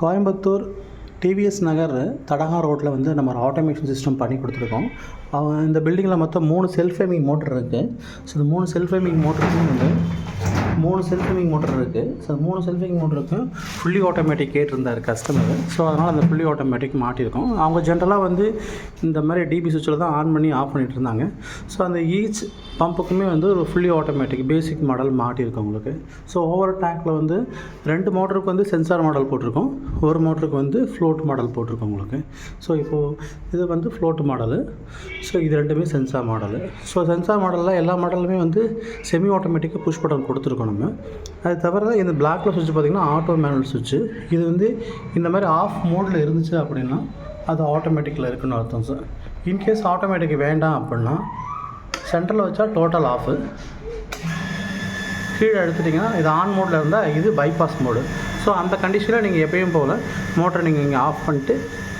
Coimbatore TVS நகர் தடகா ரோட்டில் வந்து நம்ம ஒரு ஆட்டோமேஷன் சிஸ்டம் பண்ணி கொடுத்துருக்கோம். இந்த பில்டிங்கில் மொத்தம் 3 செல்ஃப் ஃப்ரேமிங் மோட்டர் இருக்குது. ஸோ இந்த 3 செல்ஃப் ஃப்ரேமிங் மோட்டருக்கும் வந்து 3 செல்ஃப் ஃப்ரேமிங் மோட்டர் இருக்குது. ஸோ 3 செல்ஃப் ஃப்ரேமிங் மோட்டருக்கும் ஃபுல்லி ஆட்டோமேட்டிக் கேட்டிருந்தார் கஸ்டமர். ஸோ அதனால் அந்த ஃபுல்லி ஆட்டோமேட்டிக் மாட்டியிருக்கோம். அவங்க ஜென்ரலாக வந்து இந்த மாதிரி டிபி சுவிட்சில் தான் ஆன் பண்ணி ஆஃப் பண்ணிகிட்டு இருந்தாங்க. ஸோ அந்த ஈச் பம்புக்குமே வந்து ஒரு ஃபுல்லி ஆட்டோமேட்டிக் பேசிக் மாடல் மாட்டியிருக்கோம் உங்களுக்கு. ஸோ ஓவர் டேங்க்கில் வந்து 2 மோட்டருக்கு வந்து சென்சார் மாடல் போட்டிருக்கோம், ஒரு மோட்டருக்கு வந்து ஃப்ளோட் மாடல் போட்டிருக்கோம் உங்களுக்கு. ஸோ இப்போது இது வந்து ஃப்ளோட் மாடலு. ஸோ இது ரெண்டுமே சென்சார் மாடலு. ஸோ சென்சார் மாடலில் எல்லா மாடலுமே வந்து செமி ஆட்டோமேட்டிக்காக புஷ் பட்டன் கொடுத்துருக்கோம் நம்ம. அது தவிர இந்த பிளாக்ல சுவிட்ச் பார்த்திங்கன்னா ஆட்டோ மேனுவல் சுவிட்சு. இது வந்து இந்த மாதிரி ஆஃப் மோடில் இருந்துச்சு அப்படின்னா அது ஆட்டோமேட்டிக்கில் இருக்குன்னு அர்த்தம் சார். இன்கேஸ் ஆட்டோமேட்டிக் வேண்டாம் அப்படின்னா சென்டரில் வச்சா டோட்டல் ஆஃபு, கீழே எடுத்துட்டிங்கன்னா இது ஆன் மோடில் இருந்தால் இது பைபாஸ் மோடு. ஸோ அந்த கண்டிஷனில் நீங்கள் எப்பயும் போல் மோட்டரை நீங்கள் இங்கே ஆஃப் பண்ணிட்டு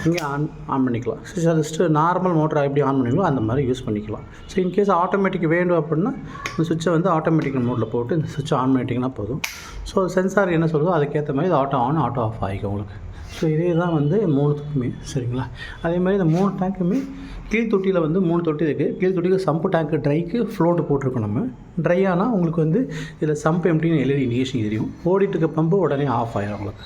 இங்கே ஆன் பண்ணிக்கலாம். ஜஸ்ட்டு நார்மல் மோட்டரை எப்படி ஆன் பண்ணிங்களோ அந்த மாதிரி யூஸ் பண்ணிக்கலாம். ஸோ இன்கேஸ் ஆட்டோமேட்டிக் வேண்டும் அப்படின்னா இந்த சுவிட்சை வந்து ஆட்டோமேட்டிக் மோடில் போட்டு இந்த சுவிட்சை ஆன் பண்ணிட்டிங்கன்னா போதும். ஸோ சென்சார் என்ன சொல்லுதோ அதுக்கேற்ற மாதிரி இது ஆட்டோ ஆன் ஆட்டோ ஆஃப் ஆகிக்கும் உங்களுக்கு. ஸோ இதே தான் வந்து 3த்துக்குமே சரிங்களா. அதே மாதிரி இந்த 3 டேங்க்குமே கீழ் தொட்டியில் வந்து 3 தொட்டி இருக்குது. கீழ் தொட்டிக்கு சம்பு டேங்க்கு ட்ரைக்கு ஃப்ளோட்டு போட்டிருக்கோம் நம்ம. ட்ரை ஆனால் உங்களுக்கு வந்து இதில் சம்ப் எம்டின்னு எல்இடி இண்டிகேஷன் தெரியும். ஓடிட்டு இருக்க பம்பு உடனே ஆஃப் ஆகிடும் உங்களுக்கு.